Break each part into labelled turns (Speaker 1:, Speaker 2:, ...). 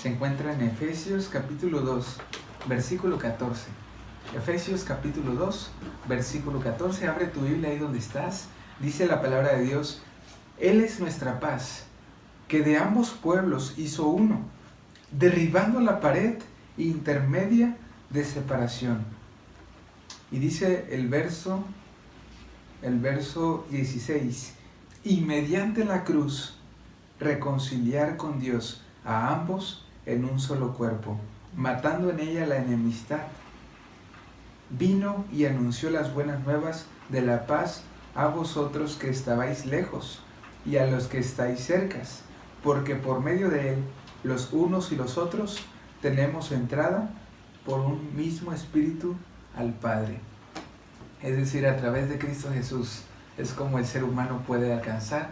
Speaker 1: se encuentra en Efesios capítulo 2, versículo 14. Efesios capítulo 2, versículo 14. Abre tu Biblia ahí donde estás. Dice la palabra de Dios: Él es nuestra paz, que de ambos pueblos hizo uno, derribando la pared intermedia de separación. Y dice el verso 16: y mediante la cruz reconciliar con Dios a ambos en un solo cuerpo, matando en ella la enemistad. Vino y anunció las buenas nuevas de la paz a vosotros que estabais lejos y a los que estáis cercas, porque por medio de él los unos y los otros tenemos entrada por un mismo espíritu al Padre. Es decir, a través de Cristo Jesús es como el ser humano puede alcanzar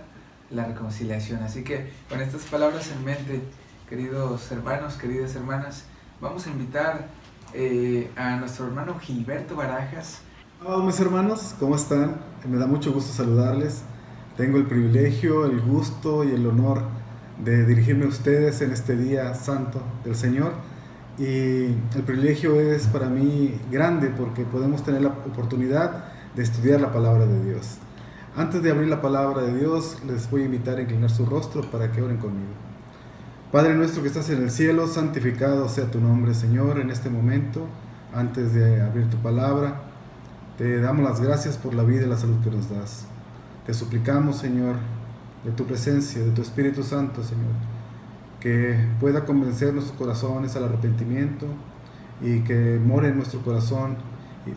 Speaker 1: la reconciliación. Así que con estas palabras en mente, queridos hermanos, queridas hermanas, vamos a invitar a nuestro hermano Gilberto Barajas.
Speaker 2: Hola mis hermanos, ¿cómo están? Me da mucho gusto saludarles. Tengo el privilegio, el gusto y el honor de dirigirme a ustedes en este día santo del Señor. Y el privilegio es para mí grande porque podemos tener la oportunidad de estudiar la palabra de Dios. Antes de abrir la palabra de Dios, les voy a invitar a inclinar su rostro para que oren conmigo. Padre nuestro que estás en el cielo, santificado sea tu nombre, Señor. En este momento, antes de abrir tu palabra, te damos las gracias por la vida y la salud que nos das. Te suplicamos, Señor, de tu presencia, de tu Espíritu Santo, Señor, que pueda convencer nuestros corazones al arrepentimiento y que more en nuestro corazón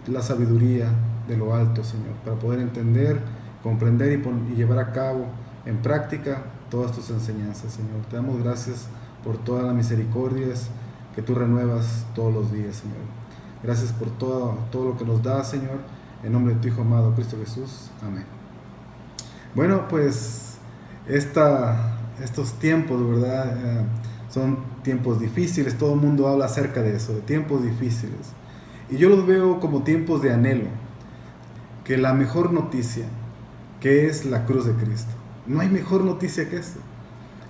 Speaker 2: la sabiduría de lo alto, Señor, para poder entender, comprender y llevar a cabo en práctica todas tus enseñanzas, Señor. Te damos gracias por todas las misericordias que tú renuevas todos los días, Señor. Gracias por todo lo que nos das, Señor, en nombre de tu Hijo amado, Cristo Jesús. Amén. Bueno, pues estos tiempos, de verdad, son tiempos difíciles. Todo el mundo habla acerca de eso, de tiempos difíciles. Y yo los veo como tiempos de anhelo, que la mejor noticia, que es la cruz de Cristo. No hay mejor noticia que esto.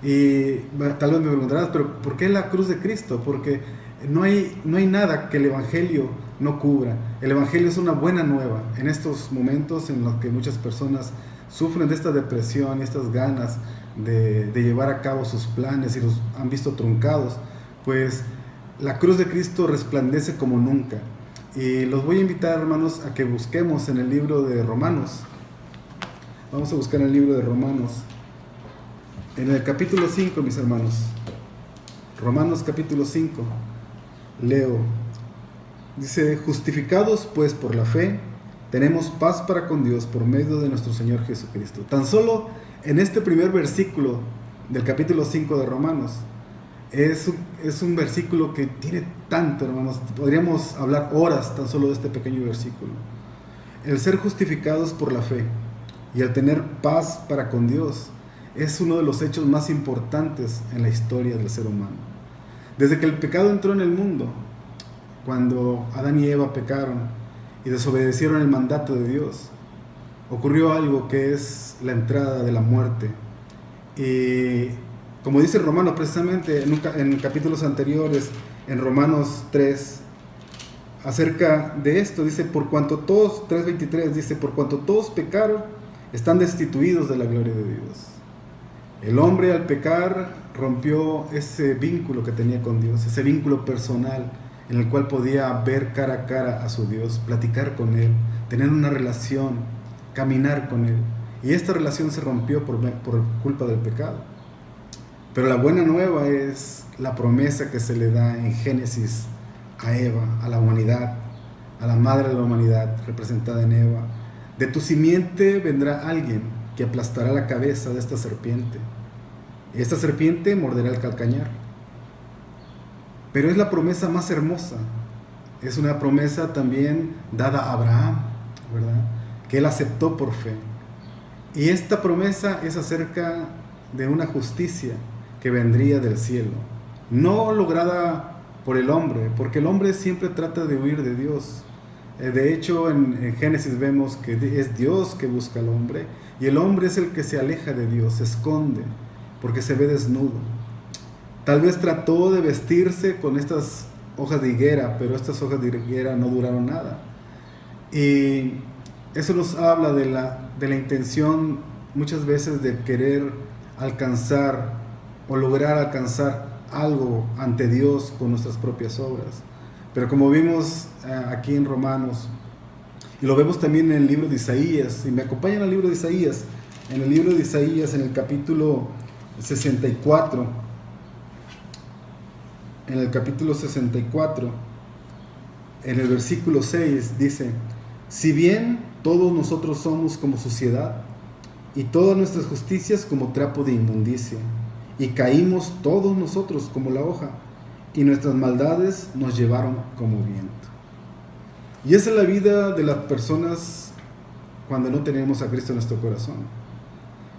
Speaker 2: Y tal vez me preguntarás, pero ¿por qué la cruz de Cristo? Porque no hay nada que el Evangelio no cubra. El Evangelio es una buena nueva. En estos momentos en los que muchas personas sufren de esta depresión y estas ganas de llevar a cabo sus planes y los han visto truncados, pues la cruz de Cristo resplandece como nunca. Y los voy a invitar, hermanos, a que busquemos en el libro de Romanos. Vamos a buscar el libro de Romanos, en el capítulo 5, mis hermanos. Romanos capítulo 5, leo. Dice: justificados pues por la fe, tenemos paz para con Dios por medio de nuestro Señor Jesucristo. Tan solo en este primer versículo del capítulo 5 de Romanos, es un versículo que tiene tanto, hermanos. Podríamos hablar horas tan solo de este pequeño versículo. El ser justificados por la fe y el tener paz para con Dios es uno de los hechos más importantes en la historia del ser humano. Desde que el pecado entró en el mundo, cuando Adán y Eva pecaron y desobedecieron el mandato de Dios, ocurrió algo que es la entrada de la muerte. Y como dice Romanos precisamente en capítulos anteriores, en Romanos 3, acerca de esto, dice: por cuanto todos, 3:23, dice: por cuanto todos pecaron, están destituidos de la gloria de Dios. El hombre al pecar rompió ese vínculo que tenía con Dios, ese vínculo personal en el cual podía ver cara a cara a su Dios, platicar con Él, tener una relación, caminar con Él. Y esta relación se rompió por culpa del pecado. Pero la buena nueva es la promesa que se le da en Génesis a Eva, a la humanidad, a la madre de la humanidad, representada en Eva. De tu simiente vendrá alguien que aplastará la cabeza de esta serpiente. Esta serpiente morderá el calcañar. Pero es la promesa más hermosa. Es una promesa también dada a Abraham, ¿verdad? Que él aceptó por fe. Y esta promesa es acerca de una justicia que vendría del cielo, no lograda por el hombre, porque el hombre siempre trata de huir de Dios. De hecho, en Génesis vemos que es Dios que busca al hombre, y el hombre es el que se aleja de Dios, se esconde, porque se ve desnudo. Tal vez trató de vestirse con estas hojas de higuera, pero estas hojas de higuera no duraron nada. Y eso nos habla de la intención muchas veces de querer alcanzar o lograr alcanzar algo ante Dios con nuestras propias obras. Pero como vimos aquí en Romanos, y lo vemos también en el libro de Isaías, y me acompañan al libro de Isaías, en el libro de Isaías, en el capítulo 64, en el capítulo 64, en el versículo 6, dice: si bien todos nosotros somos como suciedad, y todas nuestras justicias como trapo de inmundicia, y caímos todos nosotros como la hoja, y nuestras maldades nos llevaron como viento. Y esa es la vida de las personas cuando no tenemos a Cristo en nuestro corazón.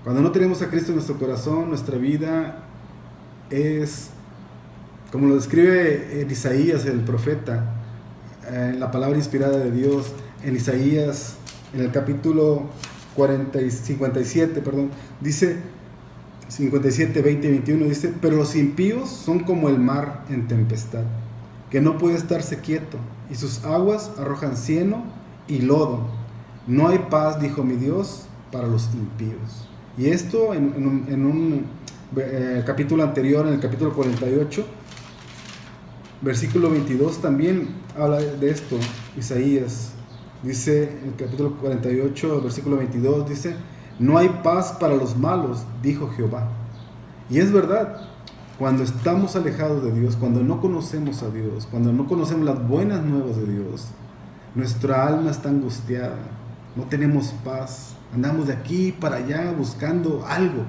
Speaker 2: Cuando no tenemos a Cristo en nuestro corazón, nuestra vida es, como lo describe en Isaías, el profeta, en la palabra inspirada de Dios, en Isaías, en el capítulo 57, dice 57, 20 y 21, dice: pero los impíos son como el mar en tempestad, que no puede estarse quieto, y sus aguas arrojan cieno y lodo. No hay paz, dijo mi Dios, para los impíos. Y esto en un capítulo anterior, en el capítulo 48, versículo 22, también habla de esto. Isaías dice, en el capítulo 48, versículo 22, dice: no hay paz para los malos, dijo Jehová. Y es verdad. Cuando estamos alejados de Dios, cuando no conocemos a Dios, cuando no conocemos las buenas nuevas de Dios, nuestra alma está angustiada, no tenemos paz, andamos de aquí para allá buscando algo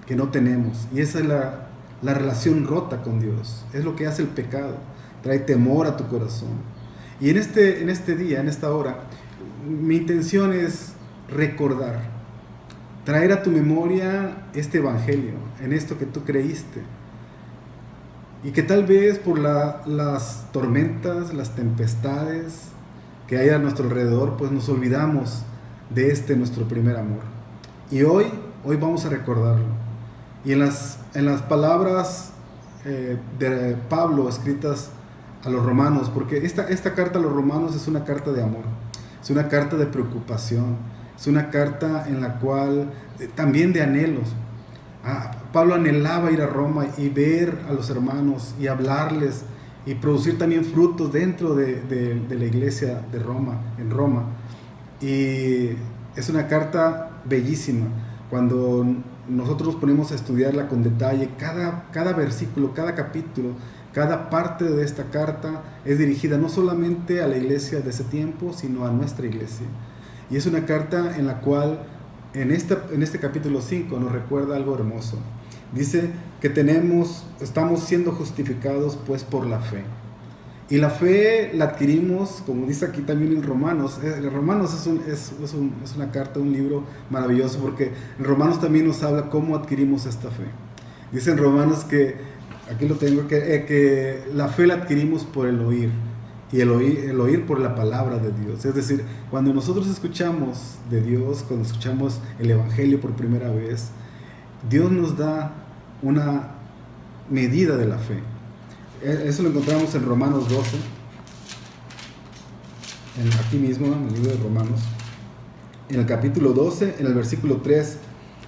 Speaker 2: que no tenemos. Y esa es la relación rota con Dios, es lo que hace el pecado, trae temor a tu corazón. Y en este día, en esta hora, mi intención es recordar, traer a tu memoria este evangelio, en esto que tú creíste. Y que tal vez por las tormentas, las tempestades que hay a nuestro alrededor, pues nos olvidamos de nuestro primer amor. Y hoy vamos a recordarlo. Y en las palabras de Pablo escritas a los romanos, porque esta carta a los romanos es una carta de amor, es una carta de preocupación, es una carta en la cual también de anhelos. Pablo anhelaba ir a Roma y ver a los hermanos y hablarles y producir también frutos dentro de la iglesia de Roma, en Roma. Y es una carta bellísima. Cuando nosotros nos ponemos a estudiarla con detalle, cada versículo, cada capítulo, cada parte de esta carta es dirigida no solamente a la iglesia de ese tiempo, sino a nuestra iglesia. Y es una carta en la cual en este capítulo 5 nos recuerda algo hermoso. Dice que estamos siendo justificados pues por la fe. Y la fe la adquirimos, como dice aquí también en Romanos. Romanos es una carta, un libro maravilloso, porque en Romanos también nos habla cómo adquirimos esta fe. Dice en Romanos que, aquí lo tengo, que la fe la adquirimos por el oír. Y el oír por la palabra de Dios. Es decir, cuando nosotros escuchamos de Dios, cuando escuchamos el Evangelio por primera vez, Dios nos da una medida de la fe. Eso lo encontramos en Romanos 12, aquí mismo, en el libro de Romanos, en el capítulo 12, en el versículo 3.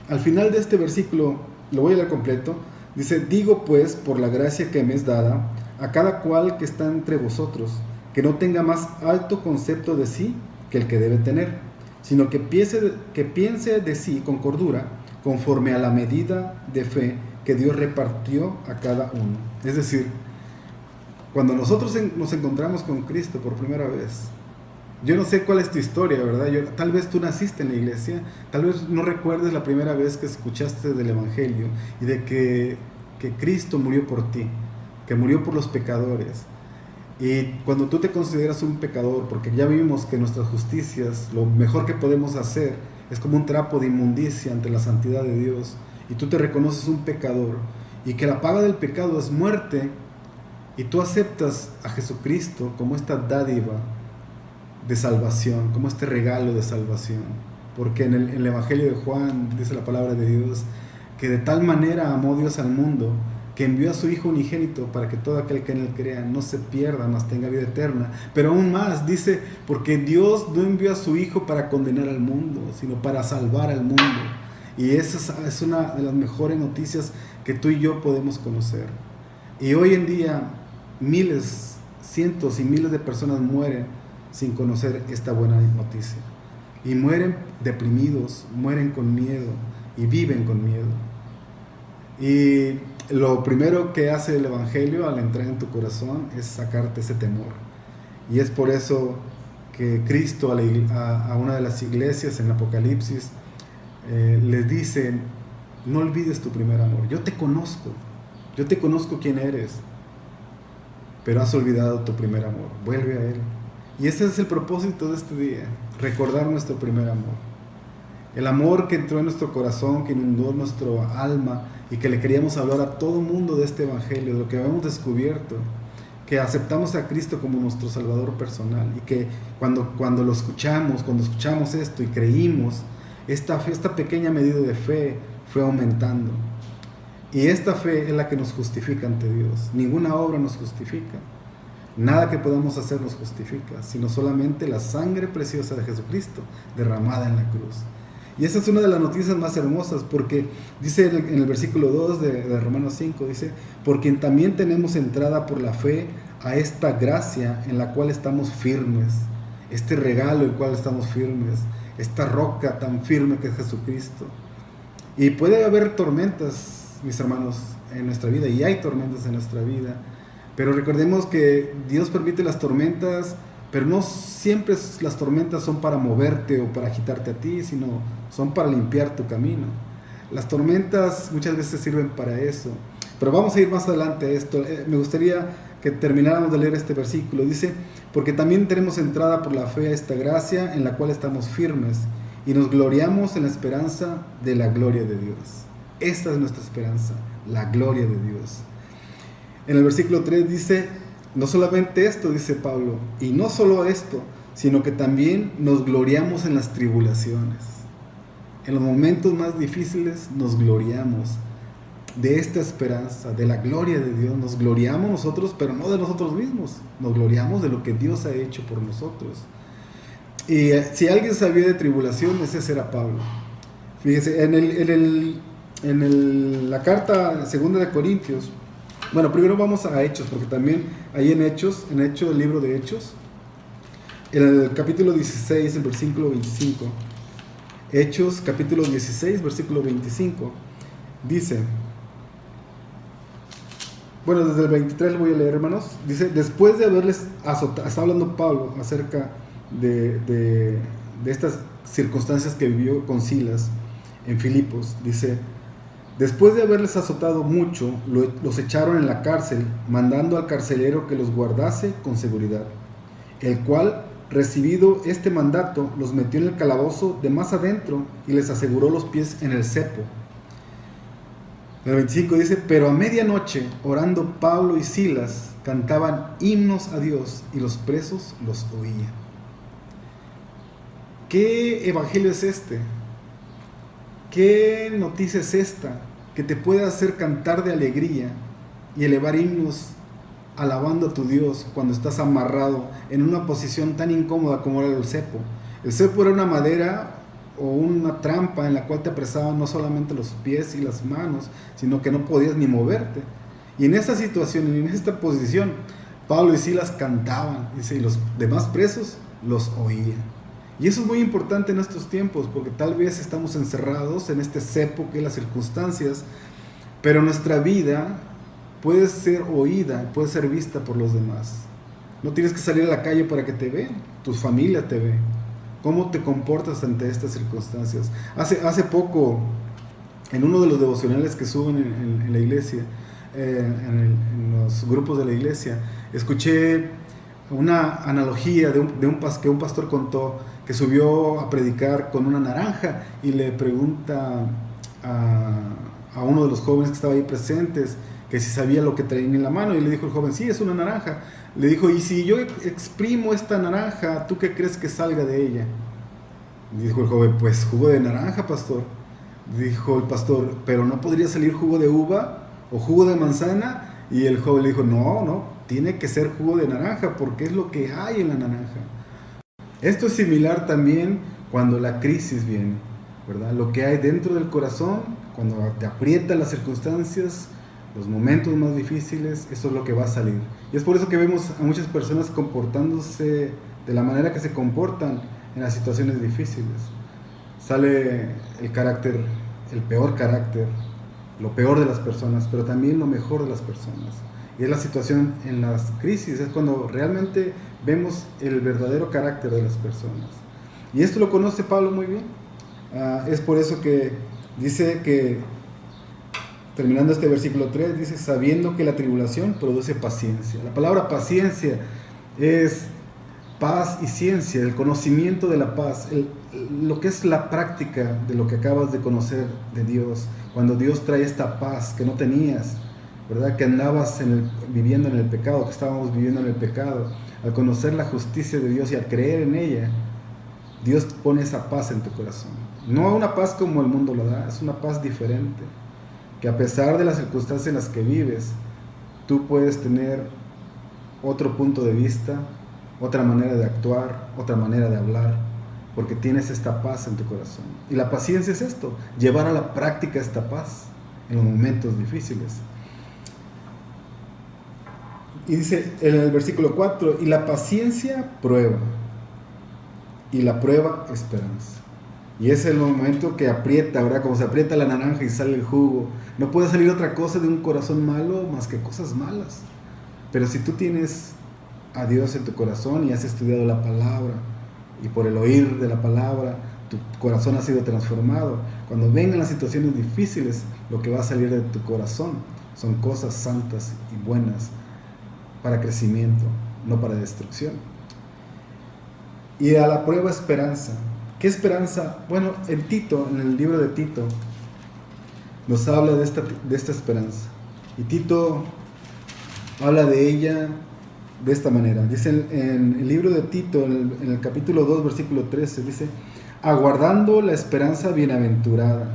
Speaker 2: Al final de este versículo, lo voy a leer completo, dice: digo pues, por la gracia que me es dada, a cada cual que está entre vosotros, que no tenga más alto concepto de sí que el que debe tener, sino que piense de sí con cordura, conforme a la medida de fe que Dios repartió a cada uno. Es decir, cuando nosotros nos encontramos con Cristo por primera vez, yo no sé cuál es tu historia, ¿verdad? Tal vez tú naciste en la iglesia, tal vez no recuerdes la primera vez que escuchaste del Evangelio y de que Cristo murió por ti, que murió por los pecadores. Y cuando tú te consideras un pecador, porque ya vimos que nuestras justicias, lo mejor que podemos hacer es como un trapo de inmundicia ante la santidad de Dios, y tú te reconoces un pecador y que la paga del pecado es muerte, y tú aceptas a Jesucristo como esta dádiva de salvación, como este regalo de salvación, porque en el Evangelio de Juan dice la palabra de Dios que de tal manera amó Dios al mundo que envió a su Hijo unigénito para que todo aquel que en él crea no se pierda, mas tenga vida eterna. Pero aún más, dice, porque Dios no envió a su Hijo para condenar al mundo, sino para salvar al mundo. Y esa es una de las mejores noticias que tú y yo podemos conocer. Y hoy en día miles, cientos y miles de personas mueren sin conocer esta buena noticia. Y mueren deprimidos, mueren con miedo y viven con miedo. Y lo primero que hace el Evangelio al entrar en tu corazón es sacarte ese temor. Y es por eso que Cristo a una de las iglesias en Apocalipsis les dice: no olvides tu primer amor. Yo te conozco quién eres, pero has olvidado tu primer amor. Vuelve a Él. Y ese es el propósito de este día, recordar nuestro primer amor. El amor que entró en nuestro corazón, que inundó nuestro alma y que le queríamos hablar a todo mundo de este Evangelio, de lo que habíamos descubierto, que aceptamos a Cristo como nuestro Salvador personal y que cuando escuchamos esto y creímos, esta pequeña medida de fe fue aumentando. Y esta fe es la que nos justifica ante Dios. Ninguna obra nos justifica. Nada que podamos hacer nos justifica, sino solamente la sangre preciosa de Jesucristo derramada en la cruz. Y esa es una de las noticias más hermosas, porque dice en el versículo 2 de Romanos 5, dice: porque también tenemos entrada por la fe a esta gracia en la cual estamos firmes, este regalo en el cual estamos firmes, esta roca tan firme que es Jesucristo. Y puede haber tormentas, mis hermanos, en nuestra vida, y hay tormentas en nuestra vida, pero recordemos que Dios permite las tormentas, pero no siempre las tormentas son para moverte o para agitarte a ti, sino son para limpiar tu camino. Las tormentas muchas veces sirven para eso, pero vamos a ir más adelante a esto. Me gustaría que termináramos de leer este versículo. Dice: porque también tenemos entrada por la fe a esta gracia en la cual estamos firmes y nos gloriamos en la esperanza de la gloria de Dios. Esta es nuestra esperanza, la gloria de Dios. En el versículo 3 dice: no solamente esto, dice Pablo, y no solo esto, sino que también nos gloriamos en las tribulaciones. En los momentos más difíciles nos gloriamos de esta esperanza, de la gloria de Dios. Nos gloriamos nosotros, pero no de nosotros mismos. Nos gloriamos de lo que Dios ha hecho por nosotros. Y si alguien sabía de tribulaciones, ese era Pablo. Fíjese, en la carta segunda de Corintios, bueno, primero vamos a Hechos, porque también ahí en Hechos, el libro de Hechos, el capítulo 16, el versículo 25, Hechos capítulo 16, versículo 25, dice, bueno, desde el 23 lo voy a leer, hermanos. Dice: después de haberles azotado, está hablando Pablo acerca de estas circunstancias que vivió con Silas en Filipos. Dice: después de haberles azotado mucho, los echaron en la cárcel, mandando al carcelero que los guardase con seguridad, el cual, recibido este mandato, los metió en el calabozo de más adentro y les aseguró los pies en el cepo. El 25 dice: pero a medianoche, orando Pablo y Silas, cantaban himnos a Dios y los presos los oían. ¿Qué evangelio es este? ¿Qué noticia es esta que te puede hacer cantar de alegría y elevar himnos alabando a tu Dios cuando estás amarrado en una posición tan incómoda como era el cepo? El cepo era una madera o una trampa en la cual te apresaban no solamente los pies y las manos, sino que no podías ni moverte. Y en esa situación, en esta posición, Pablo y Silas cantaban, dice, y los demás presos los oían. Y eso es muy importante en estos tiempos, porque tal vez estamos encerrados en este cepo que es las circunstancias, pero nuestra vida puede ser oída, puede ser vista por los demás. No tienes que salir a la calle para que te vean, tu familia te ve. ¿Cómo te comportas ante estas circunstancias? Hace poco, en uno de los devocionales que suben en la iglesia, en los grupos de la iglesia, escuché una analogía que un pastor contó, que subió a predicar con una naranja y le pregunta a uno de los jóvenes que estaba ahí presentes que si sabía lo que traía en la mano, y le dijo el joven: sí, es una naranja. Le dijo: y si yo exprimo esta naranja, ¿tú qué crees que salga de ella? Dijo el joven: pues jugo de naranja, pastor. Dijo el pastor: pero ¿no podría salir jugo de uva o jugo de manzana, y el joven le dijo, no, tiene que ser jugo de naranja porque es lo que hay en la naranja. Esto es similar también cuando la crisis viene, ¿verdad? Lo que hay dentro del corazón, cuando te aprietan las circunstancias, los momentos más difíciles, eso es lo que va a salir. Y es por eso que vemos a muchas personas comportándose de la manera que se comportan en las situaciones difíciles. Sale el carácter, el peor carácter, lo peor de las personas, pero también lo mejor de las personas. Y es la situación en las crisis, es cuando realmente vemos el verdadero carácter de las personas. Y esto lo conoce Pablo muy bien. Es por eso que dice que, terminando este versículo 3, dice, sabiendo que la tribulación produce paciencia. La palabra paciencia es paz y ciencia, el conocimiento de la paz, lo que es la práctica de lo que acabas de conocer de Dios. Cuando Dios trae esta paz que no tenías, ¿verdad? Que andabas viviendo en el pecado, que estábamos viviendo en el pecado. Al conocer la justicia de Dios y al creer en ella, Dios pone esa paz en tu corazón. No una paz como el mundo lo da, es una paz diferente. Que a pesar de las circunstancias en las que vives, tú puedes tener otro punto de vista, otra manera de actuar, otra manera de hablar, porque tienes esta paz en tu corazón. Y la paciencia es esto, llevar a la práctica esta paz en los momentos difíciles. Y dice en el versículo 4, y la paciencia prueba, y la prueba esperanza. Y ese es el momento que aprieta, ¿verdad? Como se aprieta la naranja y sale el jugo. No puede salir otra cosa de un corazón malo más que cosas malas. Pero si tú tienes a Dios en tu corazón y has estudiado la palabra, y por el oír de la palabra, tu corazón ha sido transformado, cuando vengan las situaciones difíciles, lo que va a salir de tu corazón son cosas santas y buenas para crecimiento, no para destrucción. Y a la prueba esperanza. ¿Qué esperanza? Bueno, en Tito, en el libro de Tito, nos habla de esta esperanza. Y Tito habla de ella de esta manera. Dice en el libro de Tito, en el capítulo 2, versículo 13, dice, aguardando la esperanza bienaventurada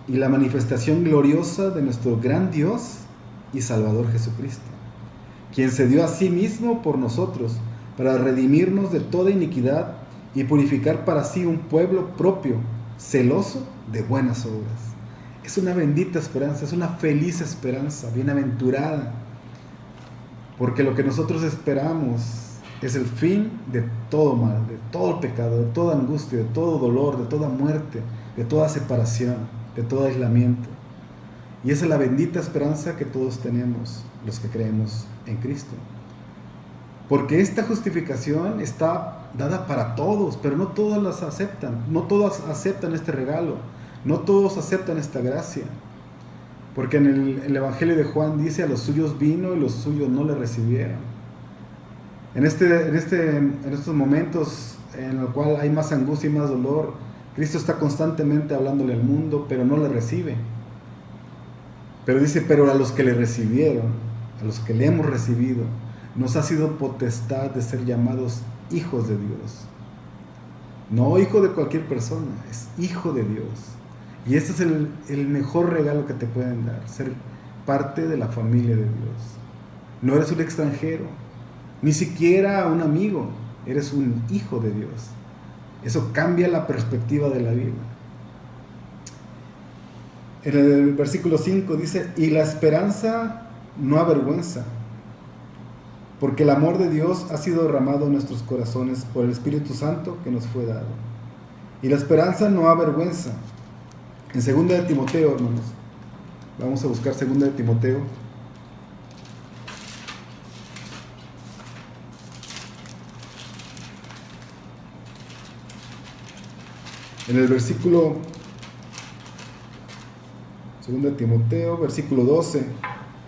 Speaker 2: y la manifestación gloriosa de nuestro gran Dios y Salvador Jesucristo, quien se dio a sí mismo por nosotros para redimirnos de toda iniquidad y purificar para sí un pueblo propio, celoso de buenas obras. Es una bendita esperanza, es una feliz esperanza, bienaventurada, porque lo que nosotros esperamos es el fin de todo mal, de todo pecado, de toda angustia, de todo dolor, de toda muerte, de toda separación, de todo aislamiento. Y esa es la bendita esperanza que todos tenemos, los que creemos en Cristo. Porque esta justificación está dada para todos, pero no todos las aceptan, no todos aceptan este regalo, no todos aceptan esta gracia. Porque en el Evangelio de Juan dice, a los suyos vino y los suyos no le recibieron. En estos momentos en los cuales hay más angustia y más dolor, Cristo está constantemente hablándole al mundo, pero no le recibe. Pero dice, pero a los que le recibieron, a los que le hemos recibido, nos ha sido potestad de ser llamados hijos de Dios. No hijo de cualquier persona, es hijo de Dios. Y ese es el mejor regalo que te pueden dar, ser parte de la familia de Dios. No eres un extranjero, ni siquiera un amigo, eres un hijo de Dios. Eso cambia la perspectiva de la vida. En el versículo 5 dice, y la esperanza no avergüenza, porque el amor de Dios ha sido derramado en nuestros corazones por el Espíritu Santo que nos fue dado. Y la esperanza no avergüenza. En 2 de Timoteo, hermanos, vamos a buscar 2 de Timoteo. En el versículo 2 de Timoteo, versículo 12,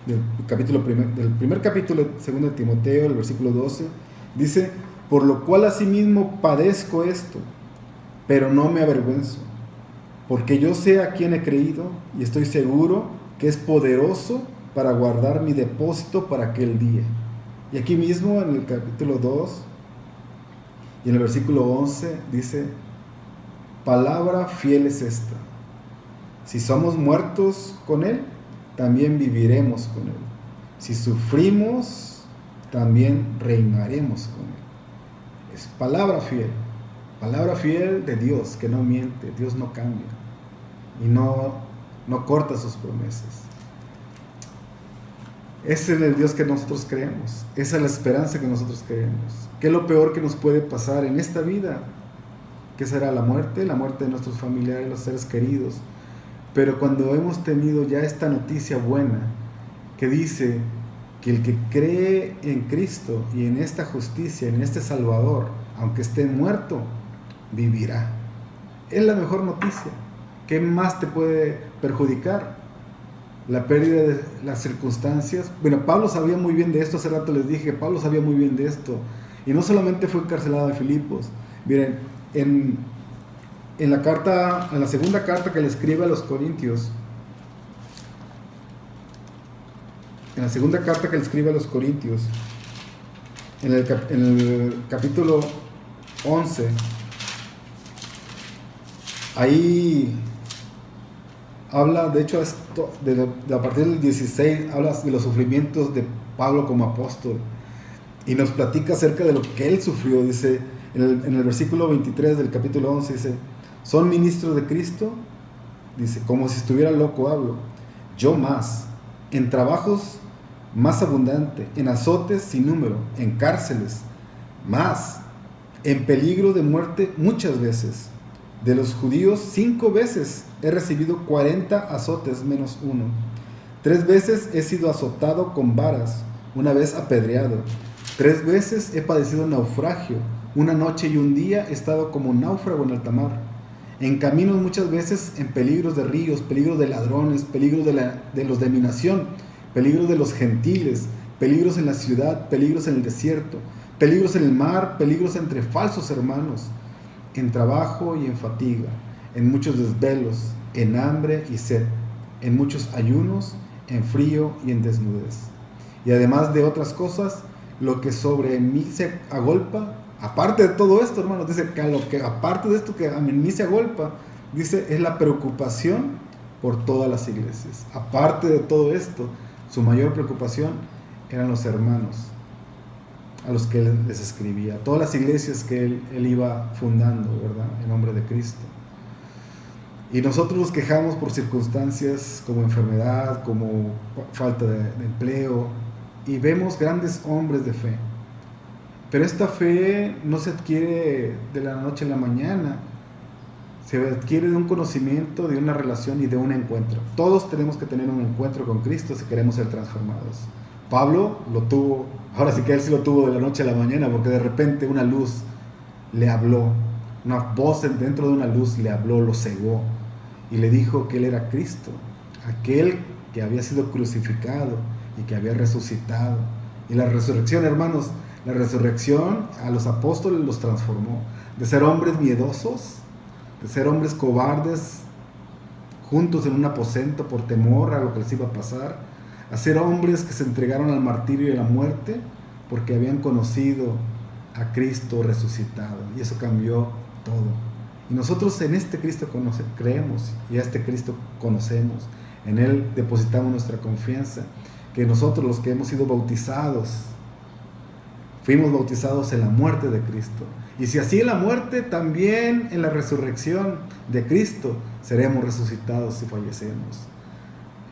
Speaker 2: del primer capítulo de 2 de Timoteo, el versículo 12, dice, por lo cual asimismo padezco esto, pero no me avergüenzo, porque yo sé a quién he creído y estoy seguro que es poderoso para guardar mi depósito para aquel día. Y aquí mismo en el capítulo 2 y en el versículo 11 dice, palabra fiel es esta, si somos muertos con él, también viviremos con Él. Si sufrimos, también reinaremos con Él. Es palabra fiel de Dios, que no miente, Dios no cambia y no corta sus promesas. Ese es el Dios que nosotros creemos, esa es la esperanza que nosotros creemos. ¿Qué es lo peor que nos puede pasar en esta vida? ¿Qué será la muerte? La muerte de nuestros familiares, los seres queridos. Pero cuando hemos tenido ya esta noticia buena, que dice que el que cree en Cristo y en esta justicia, en este Salvador, aunque esté muerto, vivirá. Es la mejor noticia. ¿Qué más te puede perjudicar? La pérdida de las circunstancias. Bueno, Pablo sabía muy bien de esto, hace rato les dije que Pablo sabía muy bien de esto. Y no solamente fue encarcelado en Filipos. Miren, en la segunda carta que le escribe a los Corintios, en el capítulo 11, ahí habla, de hecho, a partir del 16, habla de los sufrimientos de Pablo como apóstol y nos platica acerca de lo que él sufrió. Dice, en el versículo 23 del capítulo 11, dice: ¿son ministros de Cristo? Dice, como si estuviera loco hablo. Yo más, en trabajos más abundante, en azotes sin número, en cárceles, más, en peligro de muerte muchas veces. De los judíos 5 veces he recibido 40 azotes menos uno. 3 veces he sido azotado con varas, una vez apedreado. 3 veces he padecido naufragio. Una noche y un día he estado como náufrago en alta mar. En caminos muchas veces en peligros de ríos, peligros de ladrones, peligros de los de mi nación, peligros de los gentiles, peligros en la ciudad, peligros en el desierto, peligros en el mar, peligros entre falsos hermanos, en trabajo y en fatiga, en muchos desvelos, en hambre y sed, en muchos ayunos, en frío y en desnudez. Y además de otras cosas, lo que sobre mí se agolpa, aparte de todo esto, hermanos, dice que aparte de esto que a mí se agolpa, dice, es la preocupación por todas las iglesias. Aparte de todo esto, su mayor preocupación eran los hermanos a los que él les escribía, todas las iglesias que él iba fundando, ¿verdad?, en nombre de Cristo. Y nosotros nos quejamos por circunstancias como enfermedad, como falta de empleo, y vemos grandes hombres de fe. Pero esta fe no se adquiere de la noche a la mañana, se adquiere de un conocimiento, de una relación y de un encuentro. Todos tenemos que tener un encuentro con Cristo si queremos ser transformados. Pablo lo tuvo, ahora sí que él sí lo tuvo de la noche a la mañana, porque de repente una luz le habló, una voz dentro de una luz le habló, lo cegó y le dijo que él era Cristo, aquel que había sido crucificado y que había resucitado. Y la resurrección, hermanos, la resurrección a los apóstoles los transformó de ser hombres miedosos, de ser hombres cobardes, juntos en un aposento por temor a lo que les iba a pasar, a ser hombres que se entregaron al martirio y a la muerte porque habían conocido a Cristo resucitado, y eso cambió todo. Y nosotros en este Cristo creemos, y a este Cristo conocemos, en Él depositamos nuestra confianza, que nosotros los que hemos sido bautizados, fuimos bautizados en la muerte de Cristo, y si así en la muerte, también en la resurrección de Cristo seremos resucitados si fallecemos.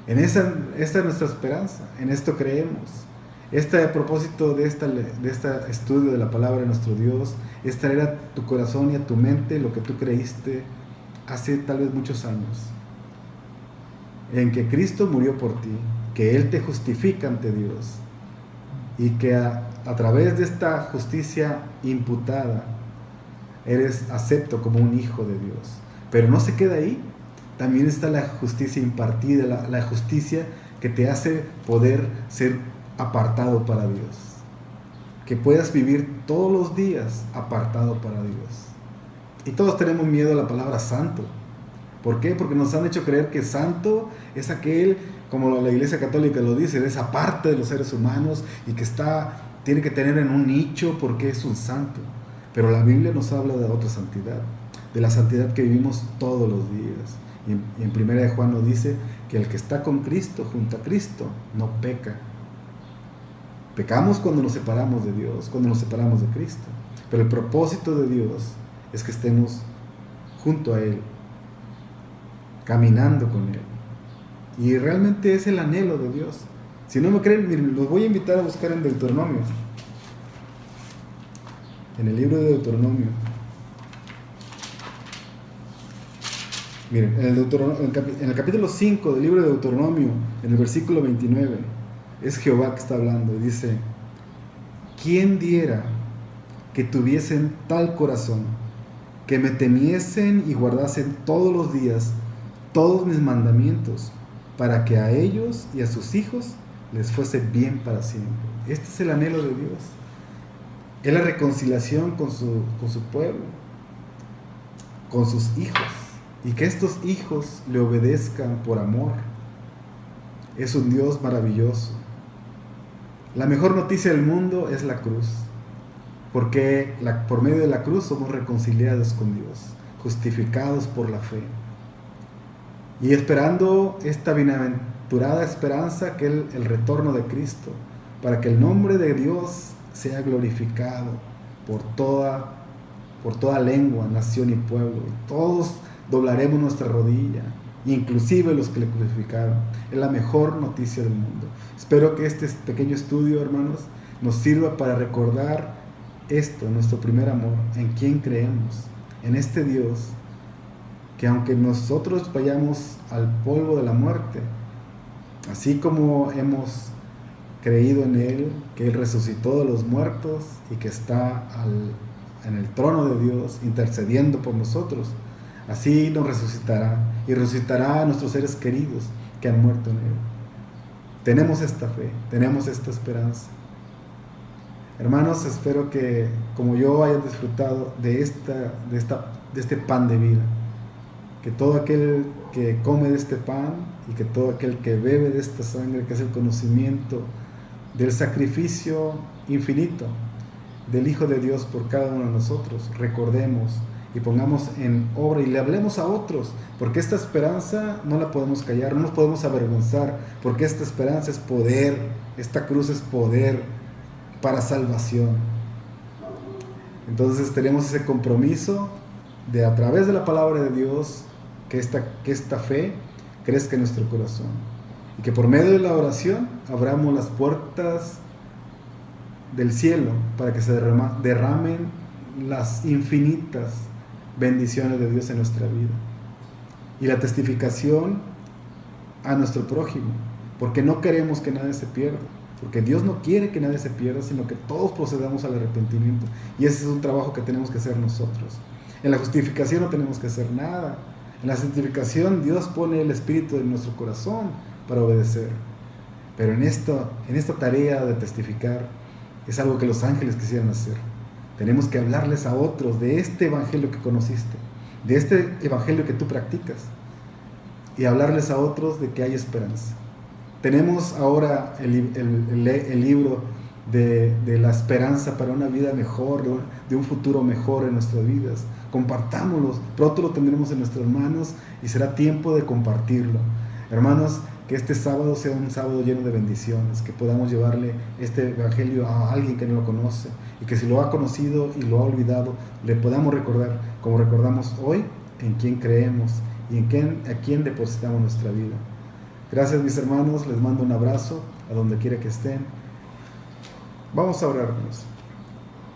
Speaker 2: Esta es nuestra esperanza, en esto creemos. A propósito de este estudio de la palabra de nuestro Dios, es traer a tu corazón y a tu mente lo que tú creíste hace tal vez muchos años, en que Cristo murió por ti, que Él te justifica ante Dios, y que a través de esta justicia imputada eres acepto como un hijo de Dios. Pero no se queda ahí. También está la justicia impartida, la justicia que te hace poder ser apartado para Dios. Que puedas vivir todos los días apartado para Dios. Y todos tenemos miedo a la palabra santo. ¿Por qué? Porque nos han hecho creer que santo es aquel, como la Iglesia Católica lo dice, es aparte de los seres humanos y que tiene que tener en un nicho porque es un santo. Pero la Biblia nos habla de otra santidad. de la santidad que vivimos todos los días. Y en 1 de Juan nos dice que el que está con Cristo, junto a Cristo, no peca. Pecamos cuando nos separamos de Dios, cuando nos separamos de Cristo. Pero el propósito de Dios es que estemos junto a Él, caminando con Él. Y realmente es el anhelo de Dios. Si no me creen, miren, los voy a invitar a buscar en Deuteronomio. En el libro de Deuteronomio. Miren, en el capítulo 5 del libro de Deuteronomio, en el versículo 29, es Jehová que está hablando y dice: ¿quién diera que tuviesen tal corazón, que me temiesen y guardasen todos los días todos mis mandamientos, para que a ellos y a sus hijos les fuese bien para siempre? Este es el anhelo de Dios. Es la reconciliación con su pueblo, con sus hijos, y que estos hijos le obedezcan por amor. Es un Dios maravilloso. La mejor noticia del mundo es la cruz, porque por medio de la cruz somos reconciliados con Dios, justificados por la fe, y esperando esta bienaventurada esperanza que es el retorno de Cristo, para que el nombre de Dios sea glorificado por toda lengua, nación y pueblo, y todos doblaremos nuestra rodilla, inclusive los que le crucificaron. Es la mejor noticia del mundo. Espero que este pequeño estudio, hermanos, nos sirva para recordar esto, nuestro primer amor, en quién creemos, en este Dios, que aunque nosotros vayamos al polvo de la muerte, así como hemos creído en Él, que Él resucitó de los muertos y que está en el trono de Dios intercediendo por nosotros, así nos resucitará y resucitará a nuestros seres queridos que han muerto en Él. Tenemos esta fe, tenemos esta esperanza. Hermanos, espero que como yo hayan disfrutado de este pan de vida, que todo aquel que come de este pan y que todo aquel que bebe de esta sangre, que es el conocimiento del sacrificio infinito del Hijo de Dios por cada uno de nosotros, recordemos y pongamos en obra y le hablemos a otros, porque esta esperanza no la podemos callar, no nos podemos avergonzar, porque esta esperanza es poder, esta cruz es poder para salvación. Entonces tenemos ese compromiso de, a través de la palabra de Dios, que esta fe crezca en nuestro corazón, y que por medio de la oración abramos las puertas del cielo para que se derramen las infinitas bendiciones de Dios en nuestra vida, y la testificación a nuestro prójimo, porque no queremos que nadie se pierda, porque Dios no quiere que nadie se pierda, sino que todos procedamos al arrepentimiento, y ese es un trabajo que tenemos que hacer nosotros. En la justificación no tenemos que hacer nada. En la santificación Dios pone el espíritu en nuestro corazón para obedecer, pero en esta tarea de testificar es algo que los ángeles quisieran hacer. Tenemos que hablarles a otros de este evangelio que conociste, de este evangelio que tú practicas, y hablarles a otros de que hay esperanza. Tenemos ahora el libro de la esperanza para una vida mejor, de un futuro mejor en nuestras vidas. Compartámoslos, pronto lo tendremos en nuestras manos y será tiempo de compartirlo. Hermanos, que este sábado sea un sábado lleno de bendiciones, que podamos llevarle este evangelio a alguien que no lo conoce, y que si lo ha conocido y lo ha olvidado, le podamos recordar, como recordamos hoy, en quién creemos y a quién depositamos nuestra vida. Gracias, mis hermanos, les mando un abrazo a donde quiera que estén. Vamos a orarnos.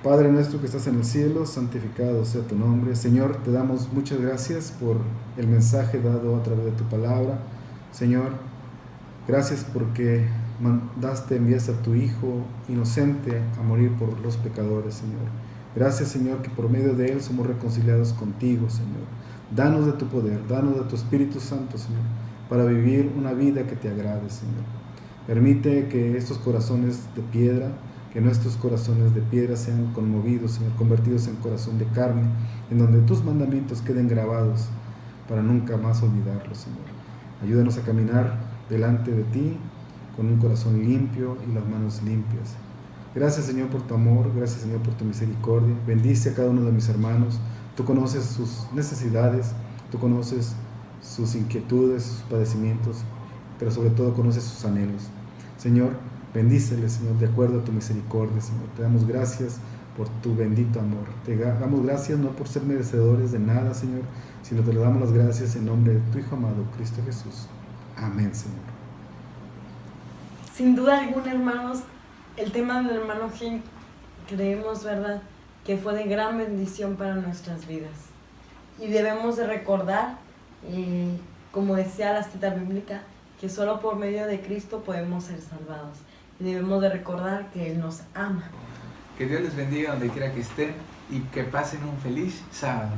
Speaker 2: Padre nuestro que estás en el cielo, santificado sea tu nombre. Señor, te damos muchas gracias por el mensaje dado a través de tu palabra. Señor, gracias porque enviaste a tu Hijo inocente a morir por los pecadores, Señor. Gracias, Señor, que por medio de Él somos reconciliados contigo, Señor. Danos de tu poder, danos de tu Espíritu Santo, Señor, para vivir una vida que te agrade, Señor. Permite que estos corazones de piedra, que nuestros corazones de piedra sean conmovidos, Señor, convertidos en corazón de carne, en donde tus mandamientos queden grabados para nunca más olvidarlos, Señor. Ayúdanos a caminar delante de ti con un corazón limpio y las manos limpias. Gracias, Señor, por tu amor, gracias, Señor, por tu misericordia. Bendice a cada uno de mis hermanos, Tú conoces sus necesidades, tú conoces sus inquietudes, sus padecimientos, pero sobre todo conoces sus anhelos. Señor, bendícele, Señor, de acuerdo a tu misericordia, Señor. Te damos gracias por tu bendito amor. Te damos gracias no por ser merecedores de nada, Señor, sino te le damos las gracias en nombre de tu Hijo amado, Cristo Jesús. Amén, Señor.
Speaker 3: Sin duda alguna, hermanos, el tema del hermano Gil, creemos, ¿verdad?, que fue de gran bendición para nuestras vidas. Y debemos de recordar, como decía la cita bíblica, que solo por medio de Cristo podemos ser salvados. Y debemos de recordar que Él nos ama.
Speaker 1: Que Dios les bendiga donde quiera que estén y que pasen un feliz sábado.